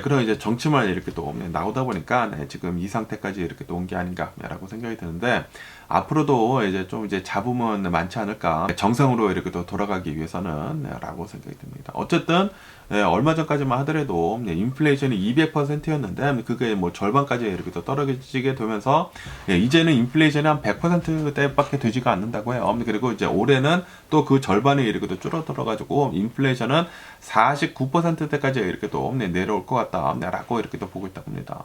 그런 이제 정치만 이렇게 또 나오다 보니까 지금 이 상태까지 이렇게 또 온 게 아닌가라고 생각이 드는데 앞으로도 이제 좀 이제 잡음은 많지 않을까 정상으로 이렇게 또 돌아가기 위해서는 라고 생각이 듭니다. 어쨌든 얼마 전까지만 하더라도 인플레이션이 200%였는데 그게 뭐 절반까지 이렇게 또 떨어지게 되면서 이제는 인플레이션이 한 100%대밖에 되지가 않는다고 해요. 그리고 이제 올해는 또 그 절반이 이렇게 또 줄어들어 가지고 인플레이션은 49%대까지 이렇게 또 내려올 것 같다라고 이렇게 또 보고 있다고 합니다.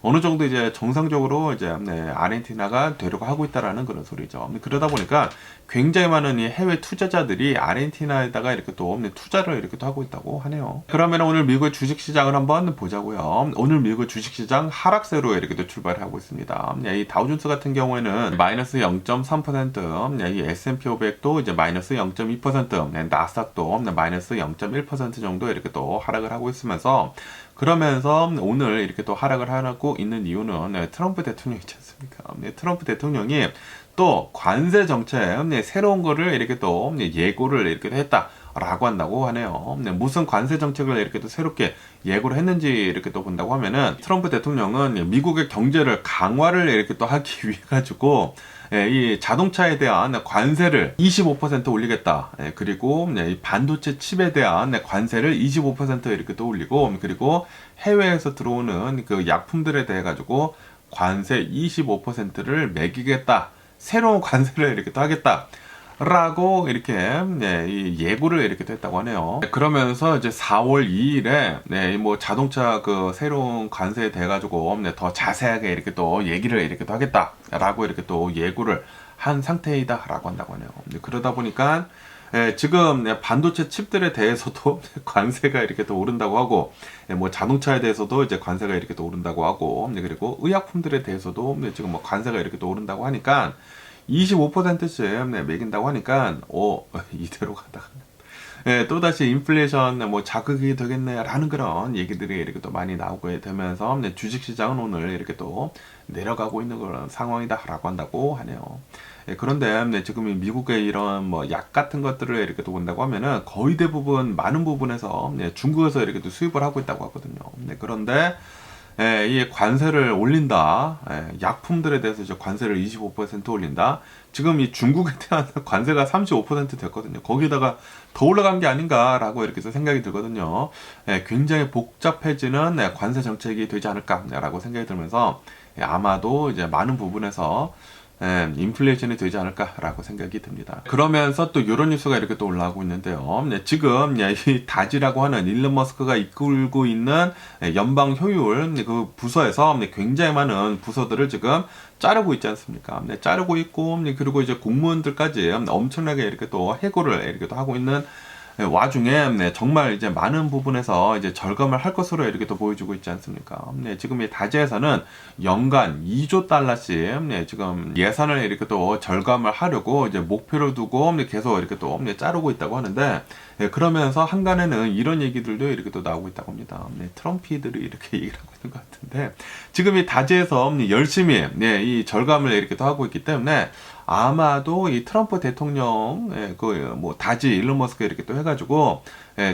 어느 정도 이제 정상적으로 이제 아르헨티나가 되려고 하고 있다라는 그런 소리죠. 그러다 보니까 굉장히 많은 이 해외 투자자들이 아르헨티나에다가 이렇게 또 투자를 이렇게 또 하고 있다고 하네요. 그러면 오늘 미국의 주식 시장을 한번 보자고요. 오늘 미국 주식 시장 하락세로 이렇게 또 출발을 하고 있습니다. 이 다우존스 같은 경우에는 마이너스 0.3%, 이 S&P 500도 이제 마이너스 0.2%, 나스닥도 마이너스 0.1% 정도 이렇게 또 하락을 하고 있으면서 그러면서 오늘 이렇게 또 하락을 하고 있는 이유는 트럼프 대통령이 있지 않습니까? 트럼프 대통령이 또 관세 정책 새로운 거를 이렇게 또 예고를 이렇게 했다라고 한다고 하네요. 무슨 관세 정책을 이렇게 또 새롭게 예고를 했는지 이렇게 또 본다고 하면은 트럼프 대통령은 미국의 경제를 강화를 이렇게 또 하기 위해 가지고 이 자동차에 대한 관세를 25% 올리겠다. 그리고 이 반도체 칩에 대한 관세를 25% 이렇게 또 올리고 그리고 해외에서 들어오는 그 약품들에 대해 가지고 관세 25%를 매기겠다. 새로운 관세를 이렇게 또 하겠다. 라고 이렇게 이 예고를 이렇게 했다고 하네요. 그러면서 이제 4월 2일에 뭐 자동차 그 새로운 관세에 대해 가지고 더 자세하게 이렇게 또 얘기를 이렇게 또 하겠다라고 이렇게 또 예고를 한 상태이다라고 한다고 하네요. 그러다 보니까 지금 반도체 칩들에 대해서도 관세가 이렇게 또 오른다고 하고 뭐 자동차에 대해서도 이제 관세가 이렇게 또 오른다고 하고 그리고 의약품들에 대해서도 지금 뭐 관세가 이렇게 또 오른다고 하니까 25%씩 매긴다고 하니까 이대로 가다가 또다시 인플레이션 뭐 자극이 되겠네라는 그런 얘기들이 이렇게 또 많이 나오게 되면서 주식시장은 오늘 이렇게 또 내려가고 있는 그런 상황이다라고 한다고 하네요. 그런데 지금 미국의 이런 뭐 약 같은 것들을 이렇게 또 본다고 하면은 거의 대부분 많은 부분에서 중국에서 이렇게 또 수입을 하고 있다고 하거든요. 그런데 이 관세를 올린다. 약품들에 대해서 이제 관세를 25% 올린다. 지금 이 중국에 대한 관세가 35% 됐거든요. 거기다가 더 올라간 게 아닌가라고 이렇게 생각이 들거든요. 굉장히 복잡해지는 관세 정책이 되지 않을까라고 생각이 들면서 아마도 이제 많은 부분에서 인플레이션이 되지 않을까라고 생각이 듭니다. 그러면서 또 이런 뉴스가 이렇게 또 올라오고 있는데요. 지금 이 다지라고 하는 일론 머스크가 이끌고 있는 연방 효율 그 부서에서 굉장히 많은 부서들을 지금 자르고 있지 않습니까? 자르고 있고 그리고 이제 공무원들까지 엄청나게 이렇게 또 해고를 이렇게 또 하고 있는 와중에 정말 이제 많은 부분에서 이제 절감을 할 것으로 이렇게 또 보여주고 있지 않습니까? 지금 이 다지에서는 연간 2조 달러씩 지금 예산을 이렇게 또 절감을 하려고 이제 목표를 두고 계속 이렇게 또 자르고 있다고 하는데 그러면서 한간에는 이런 얘기들도 이렇게 또 나오고 있다고 합니다. 트럼피들이 이렇게 얘기를 하고 있는 것 같은데 지금 이 다지에서 열심히 이 절감을 이렇게 또 하고 있기 때문에 아마도 이 트럼프 대통령 그 뭐 다지 일론 머스크 이렇게 또 해가지고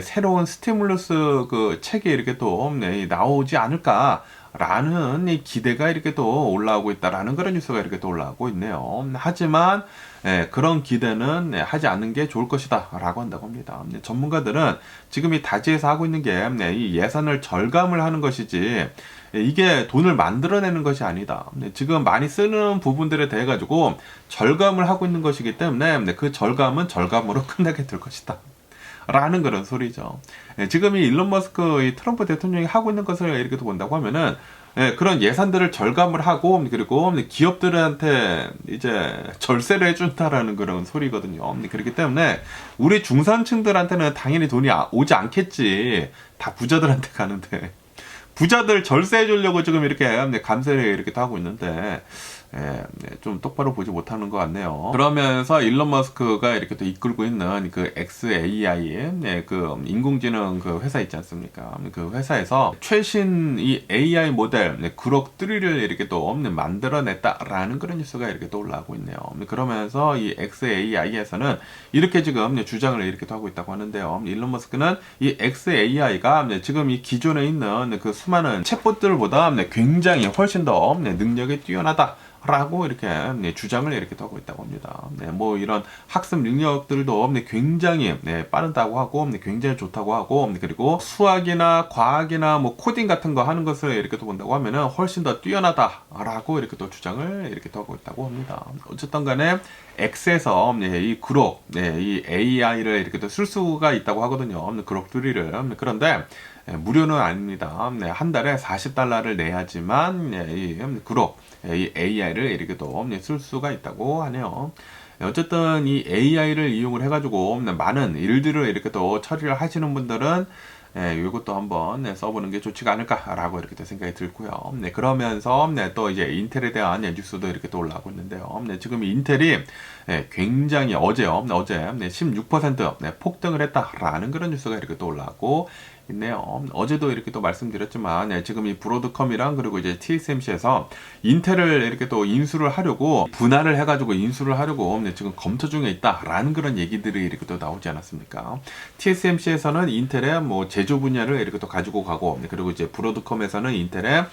새로운 스티뮬러스 그 책이 이렇게 또 나오지 않을까라는 이 기대가 이렇게 또 올라오고 있다라는 그런 뉴스가 이렇게 또 올라오고 있네요. 하지만 그런 기대는 하지 않는 게 좋을 것이다라고 한다고 합니다. 전문가들은 지금 이 다지에서 하고 있는 게 이 예산을 절감을 하는 것이지 이게 돈을 만들어내는 것이 아니다. 지금 많이 쓰는 부분들에 대해 가지고 절감을 하고 있는 것이기 때문에 그 절감은 절감으로 끝나게 될 것이다. 라는 그런 소리죠. 지금 이 일론 머스크 이 트럼프 대통령이 하고 있는 것을 이렇게 본다고 하면은 그런 예산들을 절감을 하고 그리고 기업들한테 이제 절세를 해준다라는 그런 소리거든요. 그렇기 때문에 우리 중산층들한테는 당연히 돈이 오지 않겠지. 다 부자들한테 가는데 부자들 절세해 주려고 지금 이렇게 감세를 이렇게 또 하고 있는데 좀 똑바로 보지 못하는 것 같네요. 그러면서 일론 머스크가 이렇게 또 이끌고 있는 그 xAI, 그 인공지능 그 회사 있지 않습니까? 그 회사에서 최신 이 AI 모델 그록 3를 이렇게 또 만들어냈다라는 그런 뉴스가 이렇게 또 올라오고 있네요. 그러면서 이 xAI에서는 이렇게 지금 주장을 이렇게 또 하고 있다고 하는데요. 일론 머스크는 이 xAI가 지금 이 기존에 있는 그 수많은 챗봇들보다 굉장히 훨씬 더 능력이 뛰어나다. 라고 이렇게 주장을 이렇게 하고 있다고 합니다. 뭐 이런 학습 능력들도 굉장히 빠르다고 하고 굉장히 좋다고 하고 그리고 수학이나 과학이나 뭐 코딩 같은 거 하는 것을 이렇게 또 본다고 하면은 훨씬 더 뛰어나다라고 이렇게 또 주장을 이렇게 하고 있다고 합니다. 어쨌든 간에 X에서 이 그록 이 AI를 이렇게 또 쓸 수가 있다고 하거든요. 그록 3를 그런데 무료는 아닙니다. 한 달에 $40를 내야지만 이 그록 이 AI를 이렇게 또 쓸 수가 있다고 하네요. 어쨌든 이 AI를 이용을 해가지고 많은 일들을 이렇게 또 처리를 하시는 분들은 이것도 한번 써보는 게 좋지가 않을까라고 이렇게 또 생각이 들고요. 그러면서 또 이제 인텔에 대한 뉴스도 이렇게 또 올라오고 있는데요. 지금 인텔이 굉장히 어제 16% 폭등을 했다라는 그런 뉴스가 이렇게 또 올라오고 있네요. 어제도 이렇게 또 말씀드렸지만 지금 이 브로드컴이랑 그리고 이제 TSMC에서 인텔을 이렇게 또 인수를 하려고 분할을 해가지고 인수를 하려고 지금 검토 중에 있다라는 그런 얘기들이 이렇게 또 나오지 않았습니까? TSMC에서는 인텔의 뭐 제조 분야를 이렇게 또 가지고 가고 그리고 이제 브로드컴에서는 인텔의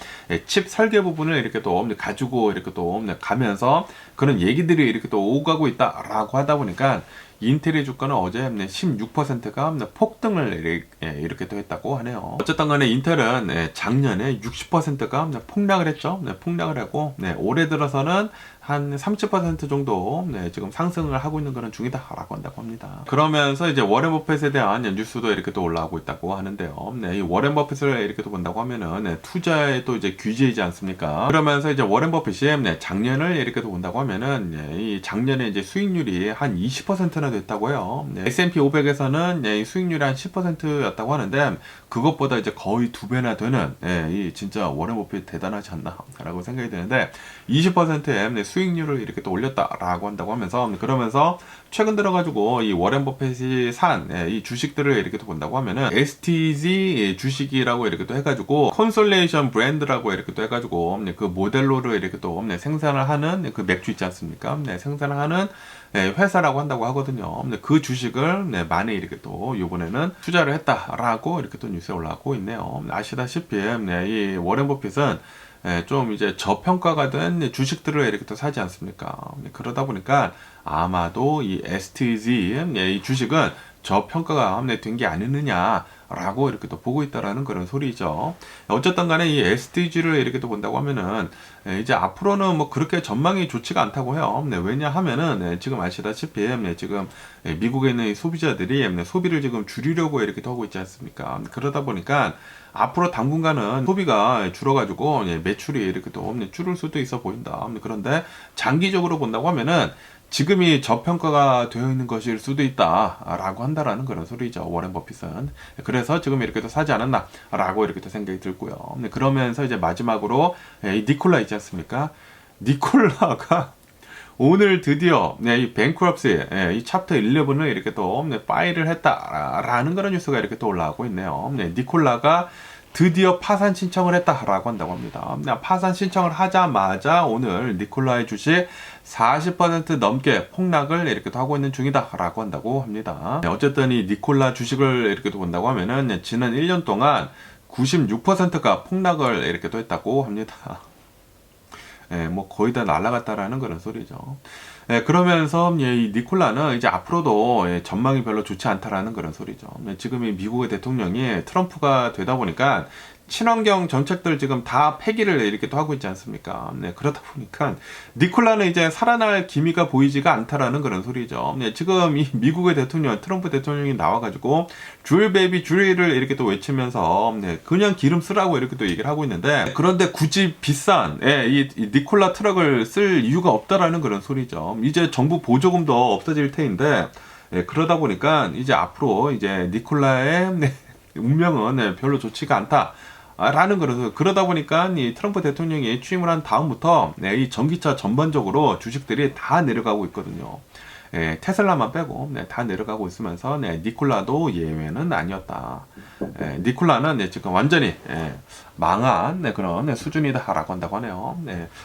칩 설계 부분을 이렇게 또 가지고 이렇게 또 가면서 그런 얘기들이 이렇게 또 오가고 있다라고 하다 보니까 인텔의 주가는 어제 16%가 폭등을 이렇게 또 했다고 하네요. 어쨌든 간에 인텔은 작년에 60%가 폭락을 했죠. 폭락을 하고 올해 들어서는 한 30% 정도 지금 상승을 하고 있는 그런 중이다라고 한다고 합니다. 그러면서 이제 워렌 버핏에 대한 뉴스도 이렇게 또 올라오고 있다고 하는데요. 이 워렌 버핏을 이렇게 또 본다고 하면은 투자에 또 이제 규제이지 않습니까? 그러면서 이제 워렌 버핏이 작년을 이렇게 또 본다고 하면은 이 작년에 이제 수익률이 한 20%나 됐다고요. S&P 500에서는 이 수익률이 한 10%였다고 하는데 그것보다 이제 거의 2배나 되는 이 진짜 워렌 버핏 대단하지 않나라고 생각이 드는데 20%의 수익률을 이렇게 또 올렸다라고 한다고 하면서 그러면서 최근 들어가지고 이 워렌 버핏이 산 이 주식들을 이렇게 또 본다고 하면은 STG 주식이라고 이렇게 또 해가지고 컨솔레이션 브랜드라고 이렇게 또 해가지고 그 모델로를 이렇게 또 생산을 하는 그 맥주 있지 않습니까? 생산을 하는 회사라고 한다고 하거든요. 그 주식을 많이 이렇게 또 이번에는 투자를 했다라고 이렇게 또 뉴스에 올라오고 있네요. 아시다시피 이 워렌 버핏은 좀 이제 저평가가 된 주식들을 이렇게 또 사지 않습니까? 그러다 보니까 아마도 이 STG 이 주식은 저평가가 된 게 아니느냐라고 이렇게 또 보고 있다라는 그런 소리죠. 어쨌든 간에 이 STG를 이렇게 또 본다고 하면은 이제 앞으로는 뭐 그렇게 전망이 좋지가 않다고 해요. 왜냐하면은 지금 아시다시피 지금 미국에 있는 이 소비자들이 소비를 지금 줄이려고 이렇게 또 하고 있지 않습니까? 그러다 보니까 앞으로 당분간은 소비가 줄어가지고 매출이 이렇게 또 줄을 수도 있어 보인다. 그런데 장기적으로 본다고 하면은 지금이 저평가가 되어 있는 것일 수도 있다라고 한다라는 그런 소리죠. 워렌 버핏은. 그래서 지금 이렇게 또 사지 않았나라고 이렇게 또 생각이 들고요. 그러면서 이제 마지막으로 이 니콜라 있지 않습니까? 니콜라가 오늘 드디어 이 뱅크럽시 이 챕터 11을 이렇게 또 파일을 했다라는 그런 뉴스가 이렇게 또 올라오고 있네요. 니콜라가 드디어 파산 신청을 했다라고 한다고 합니다. 파산 신청을 하자마자 오늘 니콜라의 주식 40% 넘게 폭락을 이렇게 또 하고 있는 중이다라고 한다고 합니다. 어쨌든 이 니콜라 주식을 이렇게 또 본다고 하면은 지난 1년 동안 96%가 폭락을 이렇게 또 했다고 합니다. 뭐 거의 다 날아갔다라는 그런 소리죠. 그러면서 이 니콜라는 이제 앞으로도 전망이 별로 좋지 않다라는 그런 소리죠. 지금 이 미국의 대통령이 트럼프가 되다 보니까 친환경 정책들 지금 다 폐기를 이렇게 또 하고 있지 않습니까? 네, 그러다 보니까 니콜라는 이제 살아날 기미가 보이지가 않다라는 그런 소리죠. 네, 지금 이 미국의 대통령, 트럼프 대통령이 나와가지고 줄 베이비 줄을 이렇게 또 외치면서 네, 그냥 기름 쓰라고 이렇게 또 얘기를 하고 있는데, 그런데 굳이 비싼 이 니콜라 트럭을 쓸 이유가 없다라는 그런 소리죠. 이제 정부 보조금도 없어질 테인데, 그러다 보니까 이제 앞으로 이제 니콜라의 운명은 별로 좋지가 않다. 라는 그러다 보니까 이 트럼프 대통령이 취임을 한 다음부터 이 전기차 전반적으로 주식들이 다 내려가고 있거든요. 테슬라만 빼고 다 내려가고 있으면서 니콜라도 예외는 아니었다. 니콜라는 지금 완전히 망한 그런 수준이다라고 한다고 하네요.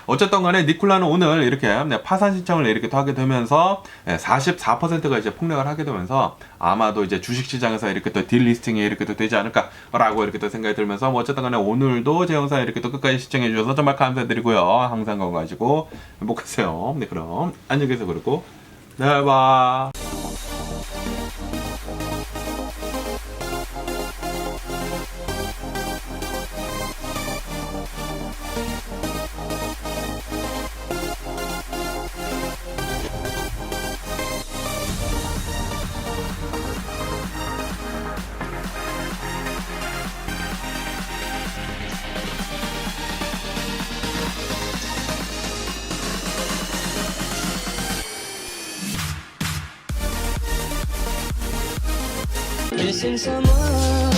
어쨌든 간에 니콜라는 오늘 이렇게 파산 신청을 이렇게 또 하게 되면서 44%가 이제 폭락을 하게 되면서 아마도 이제 주식시장에서 이렇게 또 딜리스팅이 이렇게 또 되지 않을까라고 이렇게 또 생각이 들면서, 뭐 어쨌든 간에 오늘도 제 영상 이렇게 또 끝까지 시청해 주셔서 정말 감사드리고요. 항상 건강하시고 행복하세요. 그럼 안녕히 계세요. 그리고 네, 봐. Missing someone